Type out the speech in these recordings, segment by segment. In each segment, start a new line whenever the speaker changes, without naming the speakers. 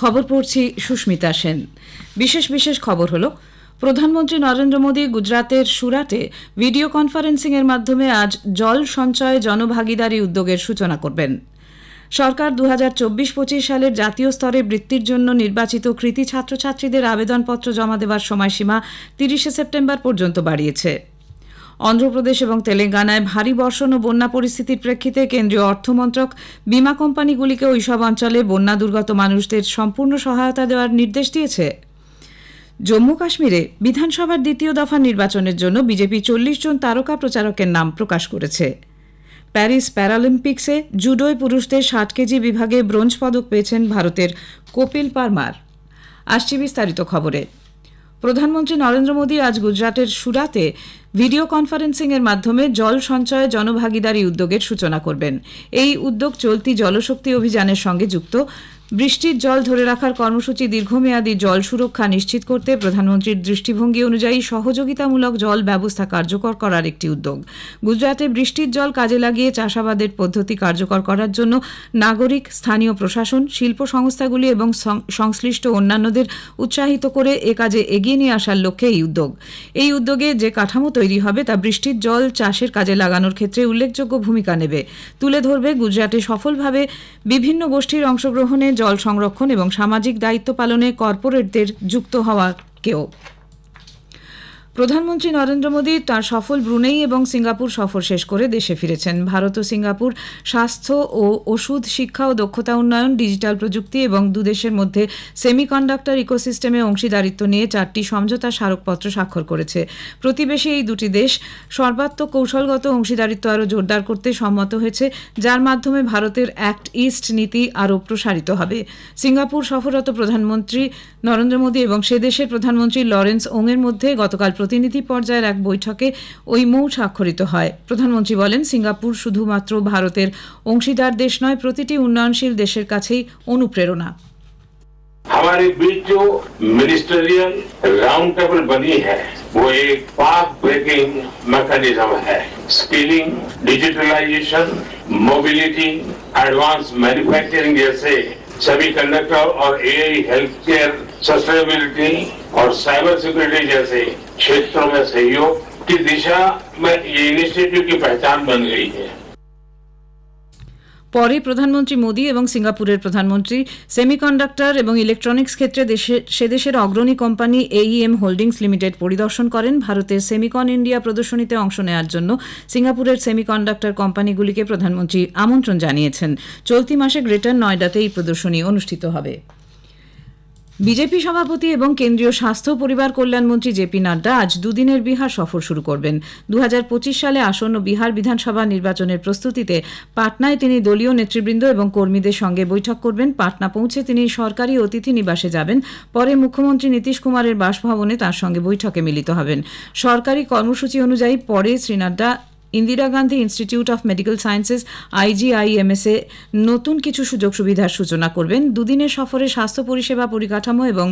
খবর পড়ছি সুস্মিতা সেন। বিশেষ খবর হলো, প্রধানমন্ত্রী নরেন্দ্র মোদী গুজরাতের সুরাটে ভিডিও কনফারেন্সিং এর মাধ্যমে আজ জল সঞ্চয় জনভাগিদারি উদ্যোগের সূচনা করবেন। সরকার 2024-25 সালের জাতীয় স্তরে বৃত্তির জন্য নির্বাচিত কৃতী ছাত্রছাত্রীদের আবেদনপত্র জমা দেওয়ার সময়সীমা 30 সেপ্টেম্বর পর্যন্ত বাড়িয়েছে। অন্ধ্রপ্রদেশ এবং তেলেঙ্গানায় ভারী বর্ষণ ও বন্যা পরিস্থিতির প্রেক্ষিতে কেন্দ্রীয় অর্থমন্ত্রক বিমা কোম্পানিগুলিকে ওইসব অঞ্চলে বন্যা দুর্গত মানুষদের সম্পূর্ণ সহায়তা দেওয়ার নির্দেশ দিয়েছে। জম্মু কাশ্মীরে বিধানসভার দ্বিতীয় দফা নির্বাচনের জন্য বিজেপি 40 জন তারকা প্রচারকের নাম প্রকাশ করেছে। প্যারিস প্যারালিম্পিক্সে জুডোয় পুরুষদের 60 কেজি বিভাগে ব্রোঞ্জ পদক পেয়েছেন ভারতের কপিল পারমার। আসছি বিস্তারিত খবরে। প্রধানমন্ত্রী নরেন্দ্র মোদী আজ গুজরাটের সুরাতে ভিডিও কনফারেন্সিং এর মাধ্যমে জল সঞ্চয় জনভাগিদারি উদ্যোগের সূচনা করবেন। এই উদ্যোগ চলতি জলশক্তি অভিযানের সঙ্গে যুক্ত। বৃষ্টির জল ধরে রাখার কর্মসূচি দীর্ঘমেয়াদী জল সুরক্ষা নিশ্চিত করতে প্রধানমন্ত্রীর দৃষ্টিভঙ্গি অনুযায়ী সহযোগিতামূলক জল ব্যবস্থা কার্যকর করার একটি উদ্যোগ। গুজরাটে বৃষ্টির জল কাজে লাগিয়ে চাষাবাদের পদ্ধতি কার্যকর করার জন্য নাগরিক, স্থানীয় প্রশাসন, শিল্প সংস্থাগুলি এবং সংশ্লিষ্ট অন্যান্যদের উৎসাহিত করে এ কাজে এগিয়ে নিয়ে আসার লক্ষ্যে এই উদ্যোগ। এই উদ্যোগে যে কাঠামো তৈরি হবে তা বৃষ্টির জল চাষের কাজে লাগানোর ক্ষেত্রে উল্লেখযোগ্য ভূমিকা নেবে। তুলে ধরবে গুজরাটে সফলভাবে বিভিন্ন গোষ্ঠীর অংশগ্রহণে জল সংরক্ষণ এবং সামাজিক দায়িত্ব পালনে কর্পোরেটদের যুক্ত হওয়াকেও। প্রধানমন্ত্রী নরেন্দ্র মোদী তাঁর সফল ব্রুনেই এবং সিঙ্গাপুর সফর শেষ করে দেশে ফিরেছেন। ভারত ও সিঙ্গাপুর স্বাস্থ্য ও ওষুধ, শিক্ষা ও দক্ষতা উন্নয়ন, ডিজিটাল প্রযুক্তি এবং দুদেশের মধ্যে সেমিকন্ডাক্টর ইকোসিস্টেমে অংশীদারিত্ব নিয়ে 4টি সমঝোতা স্মারকপত্র স্বাক্ষর করেছে। প্রতিবেশী এই দুটি দেশ সর্বাত্মক কৌশলগত অংশীদারিত্ব আরও জোরদার করতে সম্মত হয়েছে, যার মাধ্যমে ভারতের অ্যাক্ট ইস্ট নীতি আরও প্রসারিত হবে। সিঙ্গাপুর সফররত প্রধানমন্ত্রী নরেন্দ্র মোদী এবং সে দেশের প্রধানমন্ত্রী লরেন্স ওংয়ের মধ্যে গতকাল প্রতিনিধি পর্যায়ের এক বৈঠকে ওই মৌ স্বাক্ষরিত হয়। প্রধানমন্ত্রী বলেন, সিঙ্গাপুর শুধুমাত্র ভারতের অংশীদার দেশ নয়, প্রতিটি উন্নয়নশীল দেশের কাছেই অনুপ্রেরণা।
हमारे बीच जो मिनिस्टरियल राउंड टेबल बनी है वो एक पाथ ब्रेकिंग मैकेनिज्म है। Skilling, digitalisation, mobility, advance manufacturing जैसे सेमीकंडक्टर और एआई, हेल्थ केयर, सस्टेनेबिलिटी और साइबर सिक्योरिटी जैसे क्षेत्रों में सहयोग की दिशा में ये इनिशिएटिव की पहचान बन गई है।
পরে প্রধানমন্ত্রী মোদী এবং সিঙ্গাপুরের প্রধানমন্ত্রী সেমিকন্ডাক্টর এবং ইলেকট্রনিক্স ক্ষেত্রে সে দেশের অগ্রণী কোম্পানি AEM হোল্ডিংস লিমিটেড পরিদর্শন করেন। ভারতের সেমিকন ইন্ডিয়া প্রদর্শনীতে অংশ নেওয়ার জন্য সিঙ্গাপুরের সেমিকন্ডাক্টর কোম্পানিগুলিকে প্রধানমন্ত্রী আমন্ত্রণ জানিয়েছেন। চলতি মাসে গ্রেটার নয়ডাতে এই প্রদর্শনী অনুষ্ঠিত হবে। বিজেপি সভাপতি এবং কেন্দ্রীয় স্বাস্থ্য পরিবার কল্যাণমন্ত্রী জেপি নাড্ডা আজ দুদিনের বিহার সফর শুরু করবেন। 2025 সালে আসন্ন বিহার বিধানসভা নির্বাচনের প্রস্তুতিতে পাটনায় তিনি দলীয় নেতৃবৃন্দ এবং কর্মীদের সঙ্গে বৈঠক করবেন। পাটনা পৌঁছে তিনি সরকারি অতিথি নিবাসে যাবেন। পরে মুখ্যমন্ত্রী নীতিশ কুমারের বাসভবনে তার সঙ্গে বৈঠকে মিলিত হবেন। সরকারি কর্মসূচি অনুযায়ী পরে Shri Nadda Indira Gandhi institute of medical sciences IGIMS এ নতুন কিছু সুযোগ সুবিধার সূচনা করবেন। দুদিনের সফরে স্বাস্থ্য পরিষেবা পরিকাঠামো এবং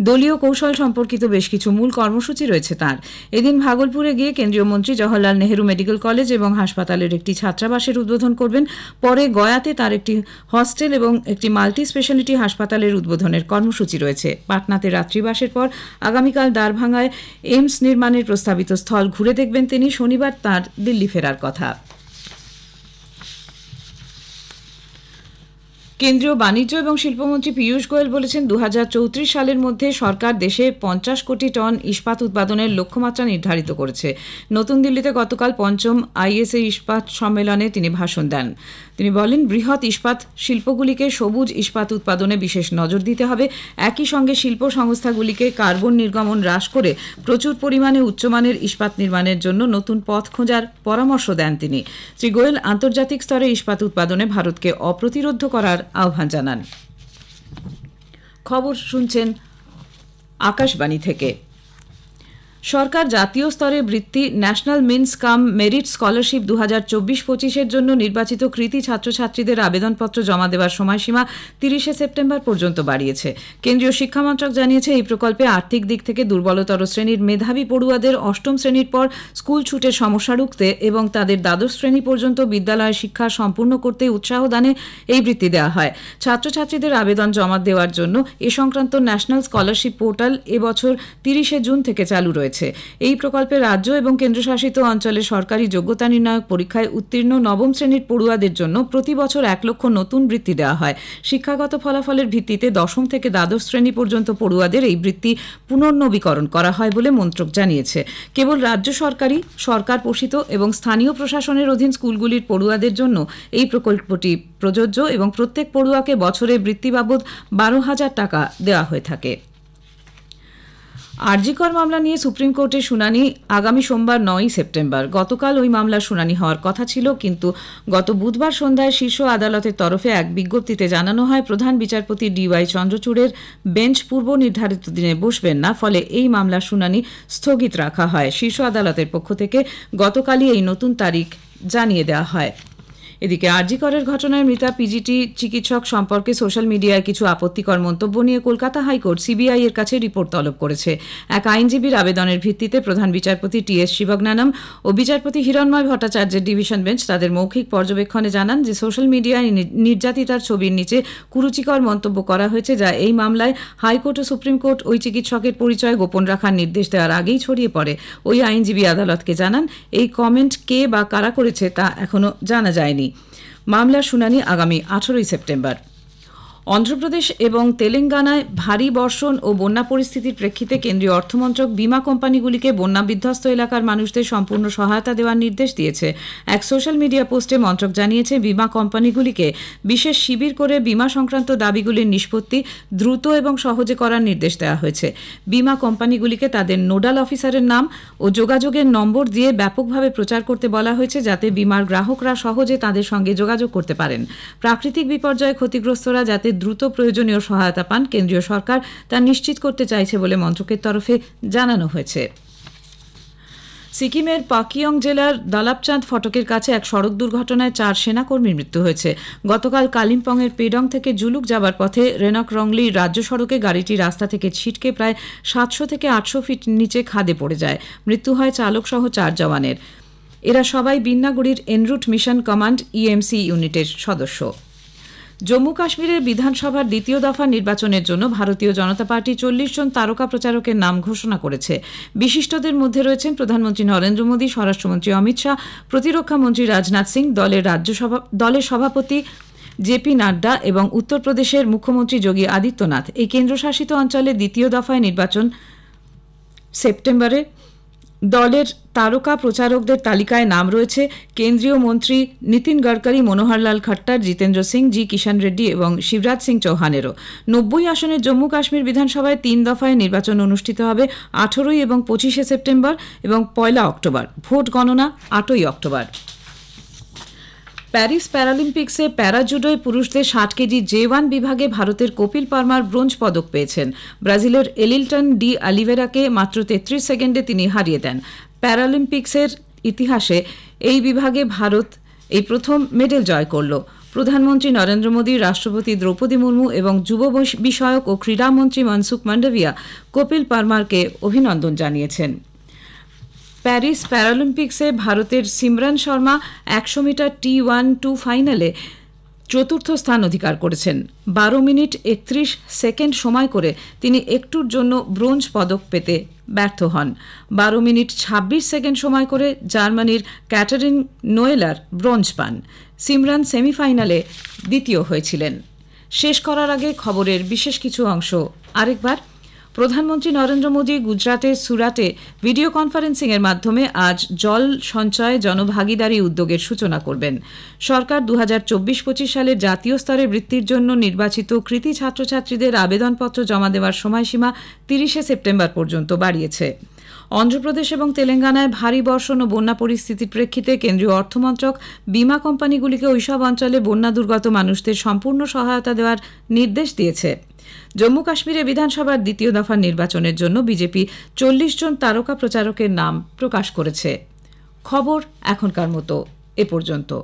দলীয় কৌশল সম্পর্কিত বেশ কিছু মূল কর্মসূচি রয়েছে তাঁর। এদিন ভাগলপুরে গিয়ে কেন্দ্রীয় মন্ত্রী জওহরলাল নেহেরু মেডিকেল কলেজ এবং হাসপাতালের একটি ছাত্রাবাসের উদ্বোধন করবেন। পরে গয়াতে তার একটি হস্টেল এবং একটি মাল্টি স্পেশালিটি হাসপাতালের উদ্বোধনের কর্মসূচি রয়েছে। পাটনাতে রাত্রিবাসের পর আগামীকাল দ্বারভাঙ্গায় এইমস নির্মাণের প্রস্তাবিত স্থল ঘুরে দেখবেন তিনি। শনিবার তাঁর দিল্লি ফেরার কথা। কেন্দ্রীয় বাণিজ্য এবং শিল্পমন্ত্রী পীযূষ গোয়েল বলেছেন, 2034 সালের মধ্যে সরকার দেশে 50 কোটি টন ইস্পাত উৎপাদনের লক্ষ্যমাত্রা নির্ধারিত করেছে। নতুন দিল্লিতে গতকাল 5ম ISA ইস্পাত সম্মেলনে তিনি ভাষণ দেন। তিনি বলেন, বৃহৎ ইস্পাত শিল্পগুলিকে সবুজ ইস্পাত উৎপাদনে বিশেষ নজর দিতে হবে। একই সঙ্গে শিল্প সংস্থাগুলিকে কার্বন নির্গমন হ্রাস করে প্রচুর পরিমাণে উচ্চমানের ইস্পাত নির্মাণের জন্য নতুন পথ খোঁজার পরামর্শ দেন তিনি। শ্রী গোয়েল আন্তর্জাতিক স্তরে ইস্পাত উৎপাদনে ভারতকে অপ্রতিরোধ্য করার আহ্বান জানান। খবর শুনছেন আকাশবাণী থেকে। সরকার জাতীয় স্তরে বৃত্তি national means cum merit scholarship 2024-25-এর জন্য নির্বাচিত কৃতী ছাত্রছাত্রীদের আবেদনপত্র জমা দেওয়ার সময়সীমা 30শে সেপ্টেম্বর পর্যন্ত বাড়িয়েছে। কেন্দ্রীয় শিক্ষামন্ত্রক জানিয়েছে, এই প্রকল্পে আর্থিক দিক থেকে দুর্বলতর শ্রেণীর মেধাবী পড়ুয়াদের অষ্টম শ্রেণীর পর স্কুল ছুটের সমস্যা রুখতে এবং তাদের দ্বাদশ শ্রেণী পর্যন্ত বিদ্যালয়ের শিক্ষা সম্পূর্ণ করতে উৎসাহ দানে এই বৃত্তি দেওয়া হয়। ছাত্রছাত্রীদের আবেদন জমা দেওয়ার জন্য এ সংক্রান্ত ন্যাশনাল স্কলারশিপ পোর্টাল এবছর 30শে জুন থেকে চালু রয়েছে। এই প্রকল্পে রাজ্য এবং কেন্দ্রশাসিত অঞ্চলে সরকারি যোগ্যতা নির্ণায়ক পরীক্ষায় উত্তীর্ণ নবম শ্রেণীর পড়ুয়াদের জন্য প্রতি বছর 1 লক্ষ নতুন বৃত্তি দেওয়া হয়। শিক্ষাগত ফলাফলের ভিত্তিতে দশম থেকে দ্বাদশ শ্রেণী পর্যন্ত পড়ুয়াদের এই বৃত্তি পুনর্নবীকরণ করা হয় বলে মন্ত্রক জানিয়েছে। কেবল রাজ্য সরকার পোষিত এবং স্থানীয় প্রশাসনের অধীন স্কুলগুলির পড়ুয়াদের জন্য এই প্রকল্পটি প্রযোজ্য এবং প্রত্যেক পড়ুয়াকে বছরে বৃত্তি বাবদ 12,000 টাকা দেওয়া হয়ে থাকে। আরজিকর মামলা নিয়ে সুপ্রিম কোর্টে শুনানি আগামী সোমবার 9 সেপ্টেম্বর। গতকাল ওই মামলার শুনানি হওয়ার কথা ছিল, কিন্তু গত বুধবার সন্ধ্যায় শীর্ষ আদালতের তরফে এক বিজ্ঞপ্তিতে জানানো হয় প্রধান বিচারপতি DY চন্দ্রচূড়ের বেঞ্চ পূর্ব নির্ধারিত দিনে বসবেন না, ফলে এই মামলার শুনানি স্থগিত রাখা হয়। শীর্ষ আদালতের পক্ষ থেকে গতকালই এই নতুন তারিখ জানিয়ে দেওয়া হয়। এদিকে আরজিকরের ঘটনায় মৃতা পিজিটি চিকিৎসক সম্পর্কে সোশ্যাল মিডিয়ায় কিছু আপত্তিকর মন্তব্য নিয়ে কলকাতা হাইকোর্ট সিবিআই এর কাছে রিপোর্ট তলব করেছে। এক আইনজীবীর আবেদনের ভিত্তিতে প্রধান বিচারপতি TS শিবজ্ঞানম ও বিচারপতি হিরণময় ভট্টাচার্যের ডিভিশন বেঞ্চ তাদের মৌখিক পর্যবেক্ষণে জানান যে সোশ্যাল মিডিয়ায় নির্যাতিতার ছবির নিচে কুরুচিকর মন্তব্য করা হয়েছে, যা এই মামলায় হাইকোর্ট ও সুপ্রিম কোর্ট ওই চিকিৎসকের পরিচয় গোপন রাখার নির্দেশ দেওয়ার আগেই ছড়িয়ে পড়ে। ওই আইনজীবী আদালতকে জানান, এই কমেন্ট কে বা কারা করেছে তা এখনও জানা যায়নি। মামলার শুনানি আগামী 18 সেপ্টেম্বর। অন্ধ্রপ্রদেশ এবং তেলেঙ্গানায় ভারী বর্ষণ ও বন্যা পরিস্থিতির প্রেক্ষিতে কেন্দ্রীয় অর্থমন্ত্রক বিমা কোম্পানিগুলিকে বন্যা বিধ্বস্ত এলাকার মানুষদের সম্পূর্ণ সহায়তা দেওয়ার নির্দেশ দিয়েছে। এক সোশ্যাল মিডিয়া পোস্টে মন্ত্রক জানিয়েছে, বিমা কোম্পানিগুলিকে বিশেষ শিবির করে বিমা সংক্রান্ত দাবিগুলির নিষ্পত্তি দ্রুত এবং সহজে করার নির্দেশ দেওয়া হয়েছে। বিমা কোম্পানিগুলিকে তাদের নোডাল অফিসারের নাম ও যোগাযোগের নম্বর দিয়ে ব্যাপকভাবে প্রচার করতে বলা হয়েছে, যাতে বিমার গ্রাহকরা সহজে তাদের সঙ্গে যোগাযোগ করতে পারেন। প্রাকৃতিক বিপর্যয়ে ক্ষতিগ্রস্তরা যাতে দ্রুত প্রয়োজনীয় সহায়তা পান, কেন্দ্রীয় সরকার তা নিশ্চিত করতে চাইছে বলে মন্ত্রকের তরফে জানানো হয়েছে। সিকিমের পাকিয়ং জেলার দালাপচাঁদ ফটকের কাছে এক সড়ক দুর্ঘটনায় 4 সেনাকর্মীর মৃত্যু হয়েছে। গতকাল কালিম্পংয়ের পেডং থেকে জুলুক যাবার পথে রেনক রংলি রাজ্য সড়কে গাড়িটি রাস্তা থেকে ছিটকে প্রায় 700 থেকে 800 ফিট নিচে খাদে পড়ে যায়। মৃত্যু হয় চালক সহ 4 জওয়ানের। এরা সবাই বিন্নাগুড়ির এনরুট মিশন কমান্ড EMC ইউনিটের সদস্য। জম্মু কাশ্মীরের বিধানসভার দ্বিতীয় দফা নির্বাচনের জন্য ভারতীয় জনতা পার্টি 40 জন তারকা প্রচারকের নাম ঘোষণা করেছে। বিশিষ্টদের মধ্যে রয়েছেন প্রধানমন্ত্রী নরেন্দ্র মোদী, স্বরাষ্ট্রমন্ত্রী অমিত শাহ, প্রতিরক্ষা মন্ত্রী রাজনাথ সিং, দলের সভাপতি JP নাড্ডা এবং উত্তরপ্রদেশের মুখ্যমন্ত্রী যোগী আদিত্যনাথ। এই কেন্দ্রশাসিত অঞ্চলে দ্বিতীয় দফায় নির্বাচন সেপ্টেম্বরে। দলের তারকা প্রচারকদের তালিকায় নাম রয়েছে কেন্দ্রীয় মন্ত্রী নীতিন গডকরি, মনোহরলাল খট্টার, জিতেন্দ্র সিং, জি কিষাণ রেড্ডি এবং শিবরাজ সিং চৌহানেরও। 90 আসনের জম্মু কাশ্মীর বিধানসভায় 3 দফায় নির্বাচন অনুষ্ঠিত হবে 18 এবং 25 সেপ্টেম্বর এবং 1 অক্টোবর। ভোট গণনা 8 অক্টোবর। প্যারিস প্যারালিম্পিক্সে প্যারাজুডোয় পুরুষদের 60 কেজি J1 বিভাগে ভারতের কপিল পারমার ব্রোঞ্জ পদক পেয়েছেন। ব্রাজিলের এলিলটন ডি অলিভেরাকে মাত্র 33 সেকেন্ডে তিনি হারিয়ে দেন। প্যারালিম্পিক্সের ইতিহাসে এই বিভাগে ভারত এই প্রথম মেডেল জয় করল। প্রধানমন্ত্রী নরেন্দ্র মোদী, রাষ্ট্রপতি দ্রৌপদী মুর্মু এবং যুব বিষয়ক ও ক্রীড়ামন্ত্রী মনসুখ মান্ডভিয়া কপিল পারমারকে অভিনন্দন জানিয়েছেন। প্যারিস প্যারালিম্পিক্সে ভারতের সিমরান শর্মা 100 মিটার T12 ফাইনালে চতুর্থ স্থান অধিকার করেছেন। 12 মিনিট 31 সেকেন্ড সময় করে তিনি একটুর জন্য ব্রোঞ্জ পদক পেতে ব্যর্থ হন। 12 মিনিট 26 সেকেন্ড সময় করে জার্মানির ক্যাটারিন নোয়েলার ব্রোঞ্জ পান। সিমরান সেমিফাইনালে দ্বিতীয় হয়েছিলেন। শেষ করার আগে খবরের বিশেষ কিছু অংশ আরেকবার। প্রধানমন্ত্রী নরেন্দ্র মোদী গুজরাটের সুরাটে ভিডিও কনফারেন্সিংয়ের মাধ্যমে আজ জল সঞ্চয় জনভাগিদারি উদ্যোগের সূচনা করবেন। সরকার 2024-25 সালের জাতীয় স্তরে বৃত্তির জন্য নির্বাচিত কৃতী ছাত্রছাত্রীদের আবেদনপত্র জমা দেওয়ার সময়সীমা 30 সেপ্টেম্বর পর্যন্ত বাড়িয়েছে। অন্ধ্রপ্রদেশ এবং তেলেঙ্গানায় ভারী বর্ষণ ও বন্যা পরিস্থিতির প্রেক্ষিতে কেন্দ্রীয় অর্থমন্ত্রক বিমা কোম্পানিগুলিকে ওইসব অঞ্চলে বন্যা দুর্গত মানুষদের সম্পূর্ণ সহায়তা দেওয়ার নির্দেশ দিয়েছে। জম্মু কাশ্মীরে বিধানসভার দ্বিতীয় দফার নির্বাচনের জন্য বিজেপি 40 জন তারকা প্রচারকের নাম প্রকাশ করেছে। খবর এখনকার মতো এ পর্যন্ত।